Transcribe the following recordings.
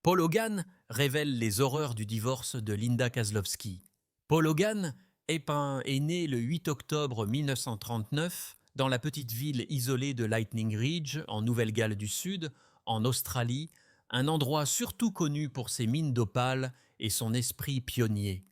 Paul Hogan révèle les horreurs du divorce de Linda Kozlowski. Paul Hogan est né le 8 octobre 1939 dans la petite ville isolée de Lightning Ridge, en Nouvelle-Galles du Sud, en Australie, un endroit surtout connu pour ses mines d'opale et son esprit pionnier.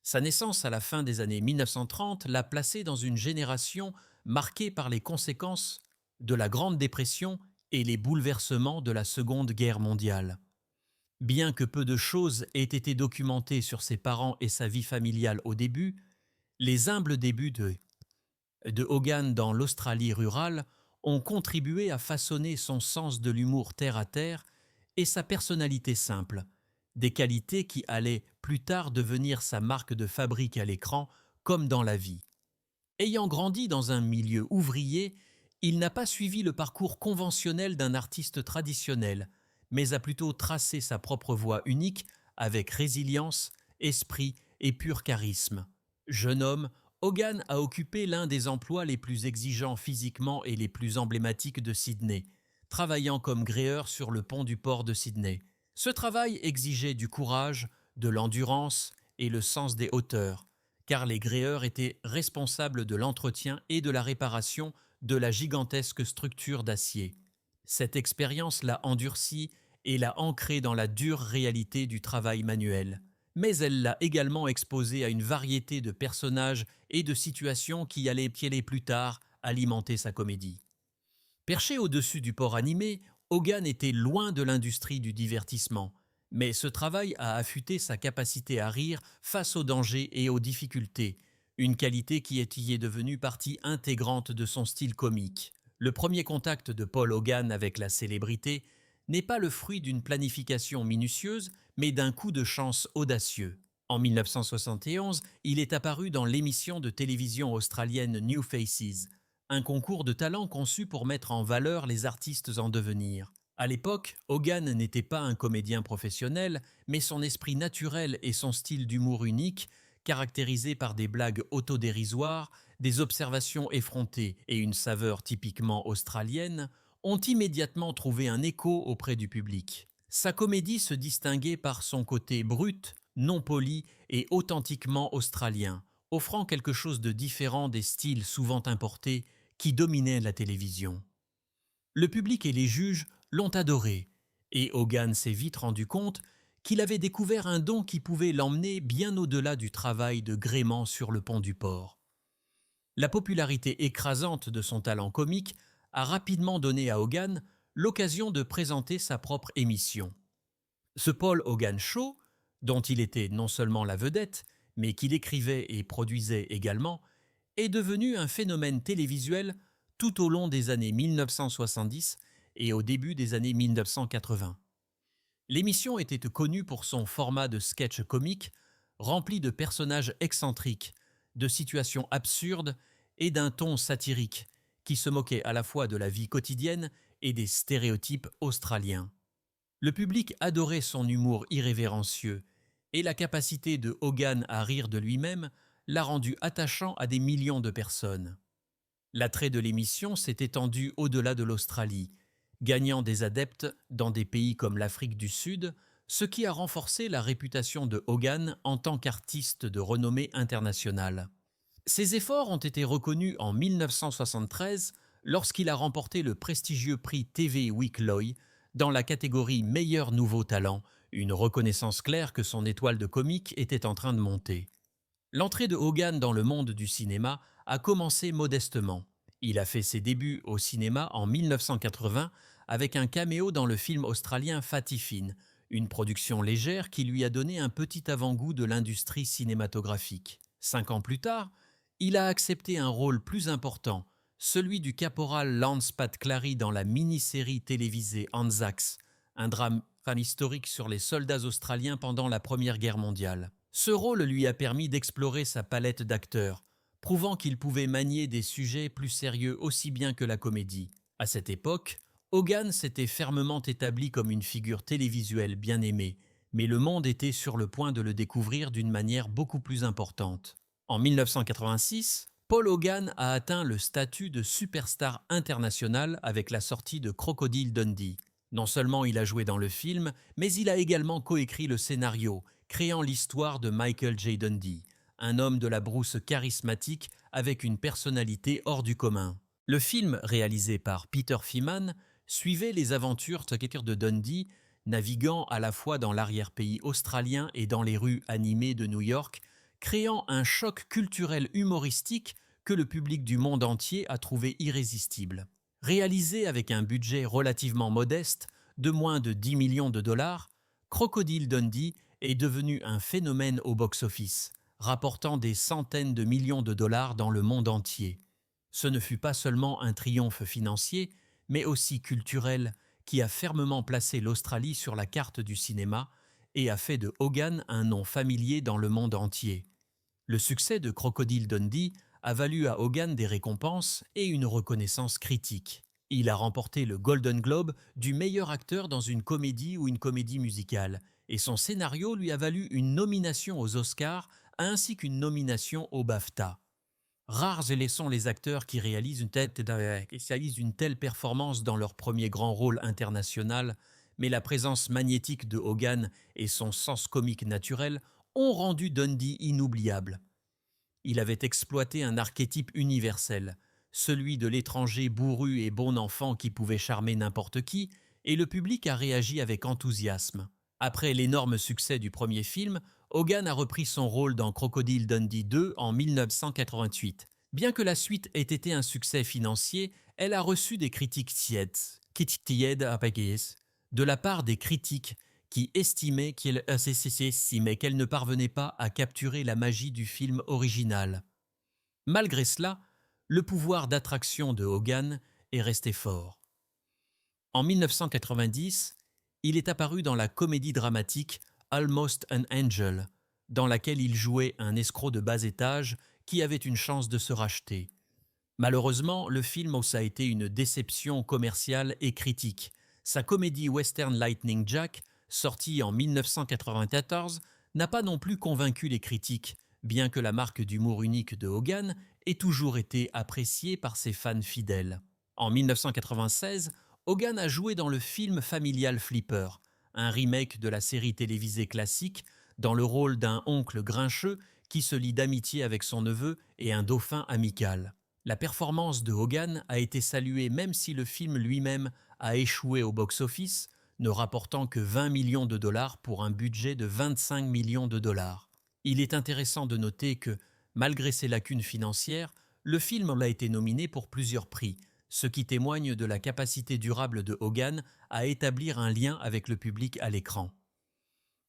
Sa naissance à la fin des années 1930 l'a placé dans une génération marquée par les conséquences de la Grande Dépression et les bouleversements de la Seconde Guerre mondiale. Bien que peu de choses aient été documentées sur ses parents et sa vie familiale au début, les humbles débuts de Hogan dans l'Australie rurale ont contribué à façonner son sens de l'humour terre-à-terre et sa personnalité simple, des qualités qui allaient plus tard devenir sa marque de fabrique à l'écran comme dans la vie. Ayant grandi dans un milieu ouvrier, il n'a pas suivi le parcours conventionnel d'un artiste traditionnel, mais a plutôt tracé sa propre voie unique avec résilience, esprit et pur charisme. Jeune homme, Hogan a occupé l'un des emplois les plus exigeants physiquement et les plus emblématiques de Sydney, travaillant comme gréeur sur le pont du port de Sydney. Ce travail exigeait du courage, de l'endurance et le sens des hauteurs, car les gréeurs étaient responsables de l'entretien et de la réparation de la gigantesque structure d'acier. Cette expérience l'a endurci et l'a ancré dans la dure réalité du travail manuel. Mais elle l'a également exposé à une variété de personnages et de situations qui allaient plus tard alimenter sa comédie. Perché au-dessus du port animé, Hogan était loin de l'industrie du divertissement, mais ce travail a affûté sa capacité à rire face aux dangers et aux difficultés, une qualité qui y est devenue partie intégrante de son style comique. Le premier contact de Paul Hogan avec la célébrité n'est pas le fruit d'une planification minutieuse, mais d'un coup de chance audacieux. En 1971, il est apparu dans l'émission de télévision australienne New Faces, un concours de talent conçu pour mettre en valeur les artistes en devenir. À l'époque, Hogan n'était pas un comédien professionnel, mais son esprit naturel et son style d'humour unique, caractérisé par des blagues autodérisoires, des observations effrontées et une saveur typiquement australienne, ont immédiatement trouvé un écho auprès du public. Sa comédie se distinguait par son côté brut, non poli et authentiquement australien, offrant quelque chose de différent des styles souvent importés qui dominaient la télévision. Le public et les juges l'ont adoré, et Hogan s'est vite rendu compte qu'il avait découvert un don qui pouvait l'emmener bien au-delà du travail de gréement sur le pont du port. La popularité écrasante de son talent comique a rapidement donné à Hogan l'occasion de présenter sa propre émission. Ce Paul Hogan Show, dont il était non seulement la vedette, mais qu'il écrivait et produisait également, est devenu un phénomène télévisuel tout au long des années 1970 et au début des années 1980. L'émission était connue pour son format de sketch comique, rempli de personnages excentriques, de situations absurdes et d'un ton satirique, qui se moquait à la fois de la vie quotidienne et des stéréotypes australiens. Le public adorait son humour irrévérencieux, et la capacité de Hogan à rire de lui-même l'a rendu attachant à des millions de personnes. L'attrait de l'émission s'est étendu au-delà de l'Australie, gagnant des adeptes dans des pays comme l'Afrique du Sud, ce qui a renforcé la réputation de Hogan en tant qu'artiste de renommée internationale. Ses efforts ont été reconnus en 1973 lorsqu'il a remporté le prestigieux prix TV Weekloy dans la catégorie Meilleur nouveau talent, une reconnaissance claire que son étoile de comique était en train de monter. L'entrée de Hogan dans le monde du cinéma a commencé modestement. Il a fait ses débuts au cinéma en 1980 avec un caméo dans le film australien Fatty Finn, une production légère qui lui a donné un petit avant-goût de l'industrie cinématographique. 5 ans plus tard, il a accepté un rôle plus important, celui du caporal Lance Pat Clary dans la mini-série télévisée Anzacs, un drame historique sur les soldats australiens pendant la Première Guerre mondiale. Ce rôle lui a permis d'explorer sa palette d'acteurs, prouvant qu'il pouvait manier des sujets plus sérieux aussi bien que la comédie. À cette époque, Hogan s'était fermement établi comme une figure télévisuelle bien aimée, mais le monde était sur le point de le découvrir d'une manière beaucoup plus importante. En 1986, Paul Hogan a atteint le statut de superstar international avec la sortie de Crocodile Dundee. Non seulement il a joué dans le film, mais il a également coécrit le scénario, créant l'histoire de Michael J. Dundee, un homme de la brousse charismatique avec une personnalité hors du commun. Le film, réalisé par Peter Feeman, suivait les aventures de Dundee, naviguant à la fois dans l'arrière-pays australien et dans les rues animées de New York, créant un choc culturel humoristique que le public du monde entier a trouvé irrésistible. Réalisé avec un budget relativement modeste, de moins de 10 millions de dollars, Crocodile Dundee est devenu un phénomène au box-office, rapportant des centaines de millions de dollars dans le monde entier. Ce ne fut pas seulement un triomphe financier, mais aussi culturel, qui a fermement placé l'Australie sur la carte du cinéma et a fait de Hogan un nom familier dans le monde entier. Le succès de Crocodile Dundee a valu à Hogan des récompenses et une reconnaissance critique. Il a remporté le Golden Globe du meilleur acteur dans une comédie ou une comédie musicale, et son scénario lui a valu une nomination aux Oscars ainsi qu'une nomination au BAFTA. Rares sont les acteurs qui réalisent une telle performance dans leur premier grand rôle international, mais la présence magnétique de Hogan et son sens comique naturel ont rendu Dundee inoubliable. Il avait exploité un archétype universel, celui de l'étranger bourru et bon enfant qui pouvait charmer n'importe qui, et le public a réagi avec enthousiasme. Après l'énorme succès du premier film, Hogan a repris son rôle dans Crocodile Dundee 2 en 1988. Bien que la suite ait été un succès financier, elle a reçu des critiques tièdes, de la part des critiques qui estimaient qu'elle ne parvenait pas à capturer la magie du film original. Malgré cela, le pouvoir d'attraction de Hogan est resté fort. En 1990, il est apparu dans la comédie dramatique Almost an Angel, dans laquelle il jouait un escroc de bas étage qui avait une chance de se racheter. Malheureusement, le film a été une déception commerciale et critique. Sa comédie western Lightning Jack, sortie en 1994, n'a pas non plus convaincu les critiques, bien que la marque d'humour unique de Hogan ait toujours été appréciée par ses fans fidèles. En 1996, Hogan a joué dans le film familial Flipper, un remake de la série télévisée classique, dans le rôle d'un oncle grincheux qui se lie d'amitié avec son neveu et un dauphin amical. La performance de Hogan a été saluée même si le film lui-même a échoué au box-office, ne rapportant que 20 millions de dollars pour un budget de 25 millions de dollars. Il est intéressant de noter que, malgré ses lacunes financières, le film a été nominé pour plusieurs prix, ce qui témoigne de la capacité durable de Hogan à établir un lien avec le public à l'écran.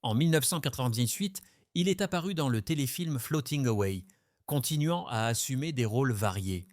En 1998, il est apparu dans le téléfilm Floating Away, continuant à assumer des rôles variés.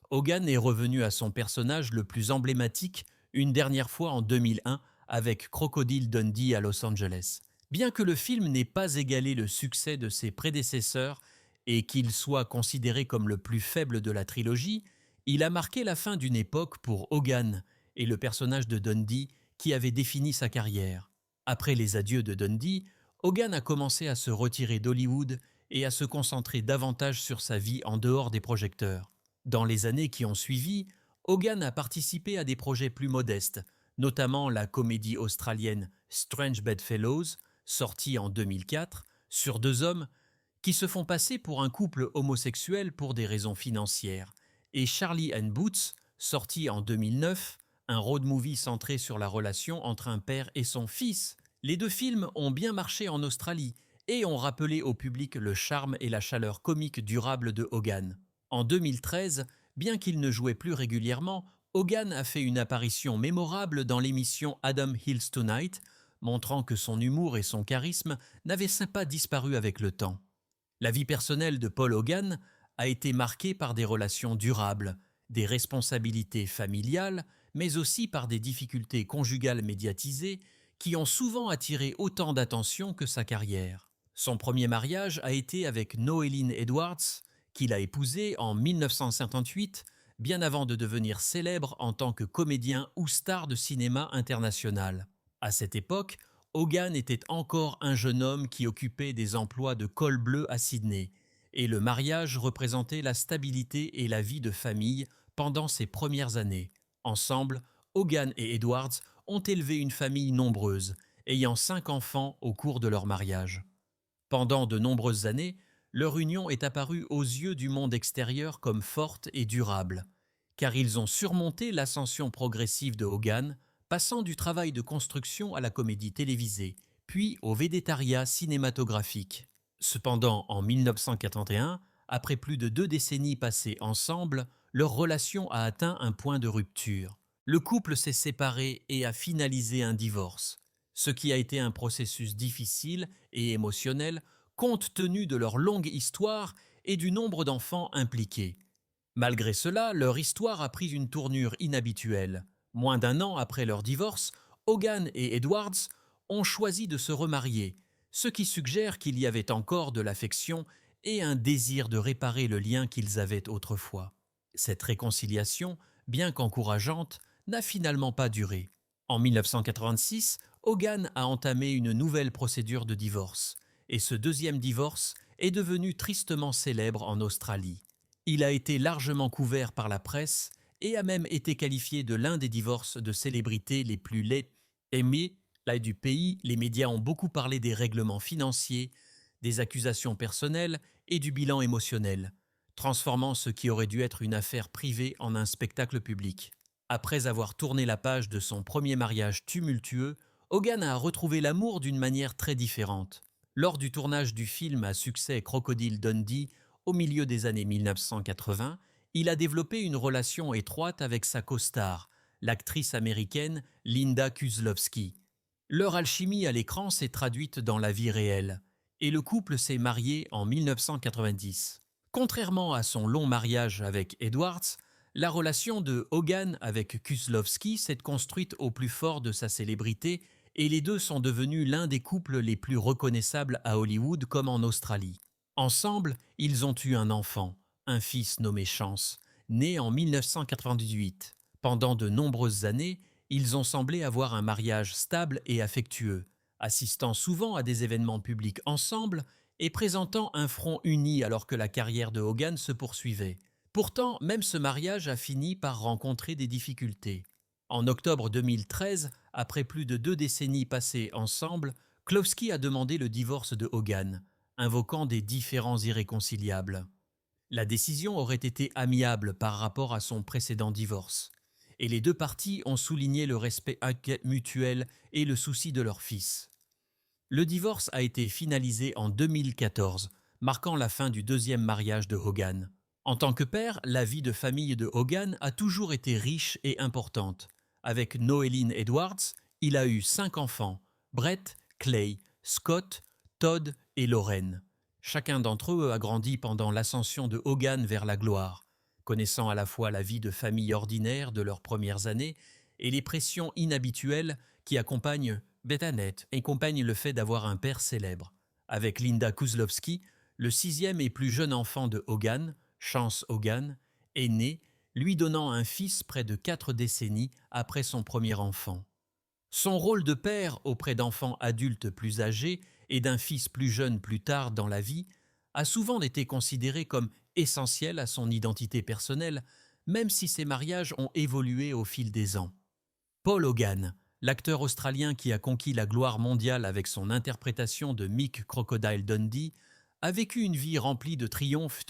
Hogan est revenu à son personnage le plus emblématique une dernière fois en 2001 avec Crocodile Dundee à Los Angeles. Bien que le film n'ait pas égalé le succès de ses prédécesseurs et qu'il soit considéré comme le plus faible de la trilogie, il a marqué la fin d'une époque pour Hogan et le personnage de Dundee qui avait défini sa carrière. Après les adieux de Dundee, Hogan a commencé à se retirer d'Hollywood et à se concentrer davantage sur sa vie en dehors des projecteurs. Dans les années qui ont suivi, Hogan a participé à des projets plus modestes, notamment la comédie australienne Strange Bedfellows, sortie en 2004, sur deux hommes qui se font passer pour un couple homosexuel pour des raisons financières, et Charlie and Boots, sorti en 2009, un road movie centré sur la relation entre un père et son fils. Les deux films ont bien marché en Australie et ont rappelé au public le charme et la chaleur comique durable de Hogan. En 2013, bien qu'il ne jouait plus régulièrement, Hogan a fait une apparition mémorable dans l'émission Adam Hills Tonight, montrant que son humour et son charisme n'avaient pas disparu avec le temps. La vie personnelle de Paul Hogan a été marquée par des relations durables, des responsabilités familiales, mais aussi par des difficultés conjugales médiatisées qui ont souvent attiré autant d'attention que sa carrière. Son premier mariage a été avec Noéline Edwards, qu'il a épousée en 1958, bien avant de devenir célèbre en tant que comédien ou star de cinéma international. À cette époque, Hogan était encore un jeune homme qui occupait des emplois de col bleu à Sydney, et le mariage représentait la stabilité et la vie de famille pendant ses premières années. Ensemble, Hogan et Edwards ont élevé une famille nombreuse, ayant 5 enfants au cours de leur mariage. Pendant de nombreuses années, leur union est apparue aux yeux du monde extérieur comme forte et durable, car ils ont surmonté l'ascension progressive de Hogan, passant du travail de construction à la comédie télévisée, puis au végétariat cinématographique. Cependant, en 1981, après plus de 2 décennies passées ensemble, leur relation a atteint un point de rupture. Le couple s'est séparé et a finalisé un divorce, ce qui a été un processus difficile et émotionnel compte tenu de leur longue histoire et du nombre d'enfants impliqués. Malgré cela, leur histoire a pris une tournure inhabituelle. Moins d'un an après leur divorce, Hogan et Edwards ont choisi de se remarier, ce qui suggère qu'il y avait encore de l'affection et un désir de réparer le lien qu'ils avaient autrefois. Cette réconciliation, bien qu'encourageante, n'a finalement pas duré. En 1986, Hogan a entamé une nouvelle procédure de divorce, et ce deuxième divorce est devenu tristement célèbre en Australie. Il a été largement couvert par la presse et a même été qualifié de l'un des divorces de célébrités les plus aimés du pays. Les médias ont beaucoup parlé des règlements financiers, des accusations personnelles et du bilan émotionnel, transformant ce qui aurait dû être une affaire privée en un spectacle public. Après avoir tourné la page de son premier mariage tumultueux, Hogan a retrouvé l'amour d'une manière très différente. Lors du tournage du film à succès Crocodile Dundee, au milieu des années 1980, il a développé une relation étroite avec sa co-star, l'actrice américaine Linda Kozlowski. Leur alchimie à l'écran s'est traduite dans la vie réelle, et le couple s'est marié en 1990. Contrairement à son long mariage avec Edwards, la relation de Hogan avec Kozlowski s'est construite au plus fort de sa célébrité et les deux sont devenus l'un des couples les plus reconnaissables à Hollywood comme en Australie. Ensemble, ils ont eu un enfant, un fils nommé Chance, né en 1998. Pendant de nombreuses années, ils ont semblé avoir un mariage stable et affectueux, assistant souvent à des événements publics ensemble et présentant un front uni alors que la carrière de Hogan se poursuivait. Pourtant, même ce mariage a fini par rencontrer des difficultés. En octobre 2013, après plus de 2 décennies passées ensemble, Kozlowski a demandé le divorce de Hogan, invoquant des différends irréconciliables. La décision aurait été amiable par rapport à son précédent divorce, et les deux parties ont souligné le respect mutuel et le souci de leur fils. Le divorce a été finalisé en 2014, marquant la fin du deuxième mariage de Hogan. En tant que père, la vie de famille de Hogan a toujours été riche et importante. Avec Noéline Edwards, il a eu 5 enfants, Brett, Clay, Scott, Todd et Lauren. Chacun d'entre eux a grandi pendant l'ascension de Hogan vers la gloire, connaissant à la fois la vie de famille ordinaire de leurs premières années et les pressions inhabituelles qui accompagnent Betanet et accompagnent le fait d'avoir un père célèbre. Avec Linda Kozlowski, le 6e et plus jeune enfant de Hogan, Chance Hogan, est né, lui donnant un fils près de 4 décennies après son premier enfant. Son rôle de père auprès d'enfants adultes plus âgés et d'un fils plus jeune plus tard dans la vie a souvent été considéré comme essentiel à son identité personnelle, même si ses mariages ont évolué au fil des ans. Paul Hogan, l'acteur australien qui a conquis la gloire mondiale avec son interprétation de Mick Crocodile Dundee, a vécu une vie remplie de triomphes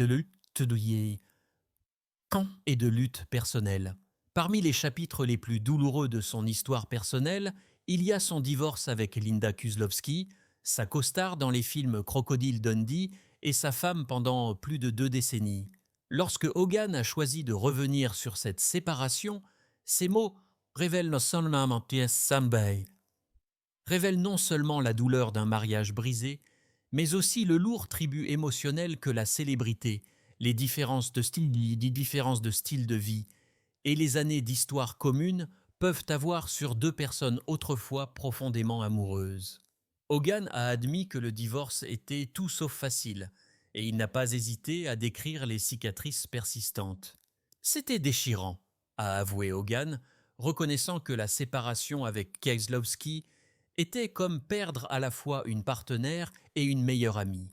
et de luttes personnelles. Parmi les chapitres les plus douloureux de son histoire personnelle, il y a son divorce avec Linda Kozlowski, sa co-star dans les films Crocodile Dundee et sa femme pendant plus de 2 décennies. Lorsque Hogan a choisi de revenir sur cette séparation, ces mots révèlent non seulement la douleur d'un mariage brisé, mais aussi le lourd tribut émotionnel que la célébrité, les différences de style de vie et les années d'histoire commune peuvent avoir sur 2 personnes autrefois profondément amoureuses. Hogan a admis que le divorce était tout sauf facile, et il n'a pas hésité à décrire les cicatrices persistantes. C'était déchirant, a avoué Hogan, reconnaissant que la séparation avec Kozlowski était comme perdre à la fois une partenaire et une meilleure amie.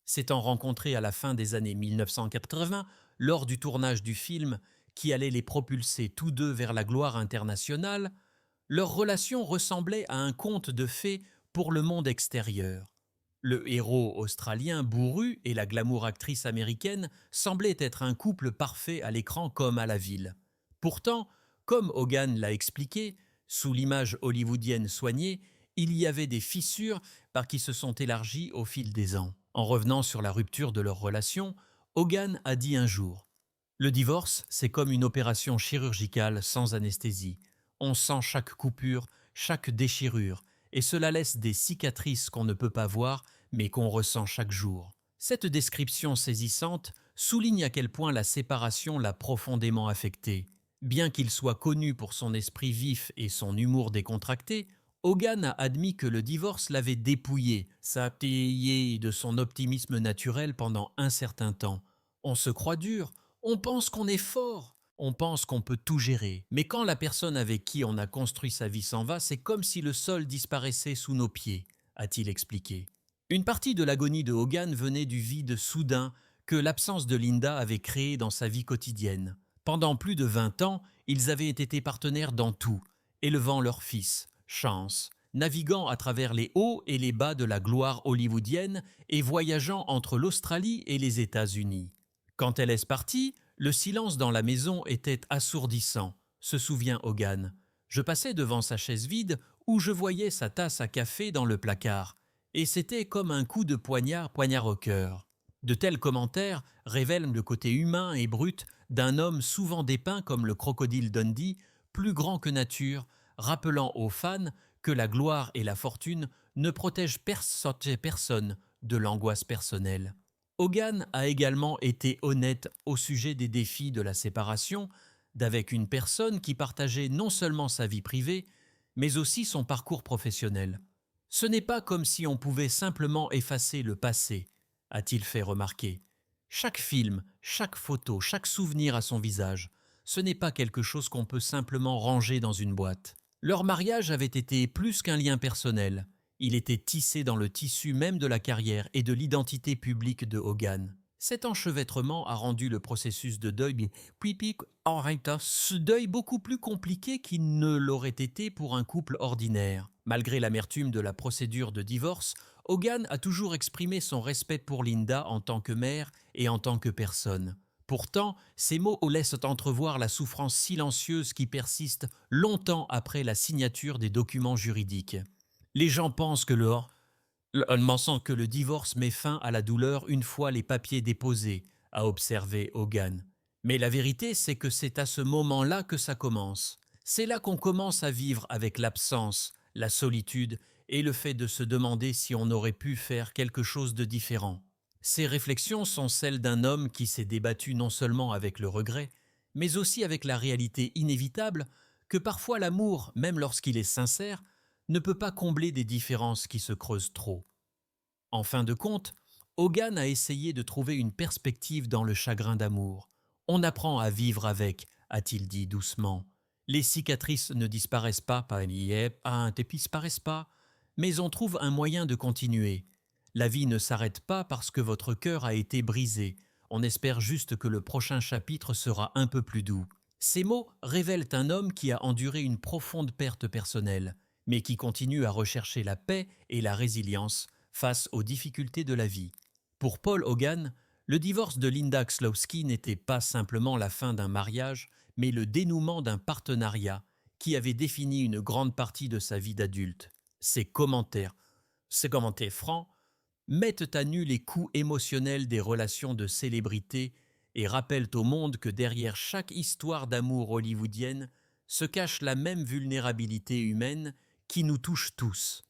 S'étant rencontrés à la fin des années 1980, lors du tournage du film qui allait les propulser tous deux vers la gloire internationale, Leur relation ressemblait à un conte de fées pour le monde extérieur. Le héros australien bourru et la glamour actrice américaine semblaient être un couple parfait à l'écran comme à la ville. Pourtant, comme Hogan l'a expliqué, sous l'image hollywoodienne soignée, il y avait des fissures qui se sont élargies au fil des ans. En revenant sur la rupture de leur relation, Hogan a dit un jour: le divorce, c'est comme une opération chirurgicale sans anesthésie. On sent chaque coupure, chaque déchirure, et cela laisse des cicatrices qu'on ne peut pas voir, mais qu'on ressent chaque jour. Cette description saisissante souligne à quel point la séparation l'a profondément affecté. Bien qu'il soit connu pour son esprit vif et son humour décontracté, Hogan a admis que le divorce l'avait dépouillé, sapé de son optimisme naturel pendant un certain temps. On se croit dur, on pense qu'on est fort, on pense qu'on peut tout gérer. Mais quand la personne avec qui on a construit sa vie s'en va, c'est comme si le sol disparaissait sous nos pieds, a-t-il expliqué. Une partie de l'agonie de Hogan venait du vide soudain que l'absence de Linda avait créé dans sa vie quotidienne. Pendant plus de 20 ans, ils avaient été partenaires dans tout, élevant leur fils, Chance, naviguant à travers les hauts et les bas de la gloire hollywoodienne et voyageant entre l'Australie et les États-Unis. Quand elle est partie, le silence dans la maison était assourdissant, se souvient Hogan. Je passais devant sa chaise vide où je voyais sa tasse à café dans le placard, et c'était comme un coup de poignard au cœur. De tels commentaires révèlent le côté humain et brut d'un homme souvent dépeint comme le crocodile Dundee, plus grand que nature, rappelant aux fans que la gloire et la fortune ne protègent personne de l'angoisse personnelle. Hogan a également été honnête au sujet des défis de la séparation d'avec une personne qui partageait non seulement sa vie privée, mais aussi son parcours professionnel. Ce n'est pas comme si on pouvait simplement effacer le passé, a-t-il fait remarquer. Chaque film, chaque photo, chaque souvenir a son visage. Ce n'est pas quelque chose qu'on peut simplement ranger dans une boîte. Leur mariage avait été plus qu'un lien personnel. Il était tissé dans le tissu même de la carrière et de l'identité publique de Hogan. Cet enchevêtrement a rendu le processus de deuil ce deuil beaucoup plus compliqué qu'il ne l'aurait été pour un couple ordinaire. Malgré l'amertume de la procédure de divorce, Hogan a toujours exprimé son respect pour Linda en tant que mère et en tant que personne. Pourtant, ces mots laissent entrevoir la souffrance silencieuse qui persiste longtemps après la signature des documents juridiques. Les gens pensent que que le divorce met fin à la douleur une fois les papiers déposés, a observé Hogan. Mais la vérité, c'est que c'est à ce moment-là que ça commence. C'est là qu'on commence à vivre avec l'absence, la solitude et le fait de se demander si on aurait pu faire quelque chose de différent. Ces réflexions sont celles d'un homme qui s'est débattu non seulement avec le regret, mais aussi avec la réalité inévitable que parfois l'amour, même lorsqu'il est sincère, ne peut pas combler des différences qui se creusent trop. En fin de compte, Hogan a essayé de trouver une perspective dans le chagrin d'amour. On apprend à vivre avec, a-t-il dit doucement. Les cicatrices ne disparaissent pas, mais on trouve un moyen de continuer. La vie ne s'arrête pas parce que votre cœur a été brisé. On espère juste que le prochain chapitre sera un peu plus doux. Ces mots révèlent un homme qui a enduré une profonde perte personnelle, mais qui continue à rechercher la paix et la résilience face aux difficultés de la vie. Pour Paul Hogan, le divorce de Linda Kozlowski n'était pas simplement la fin d'un mariage, mais le dénouement d'un partenariat qui avait défini une grande partie de sa vie d'adulte. Ses commentaires francs, mettent à nu les coûts émotionnels des relations de célébrité et rappellent au monde que derrière chaque histoire d'amour hollywoodienne se cache la même vulnérabilité humaine qui nous touche tous.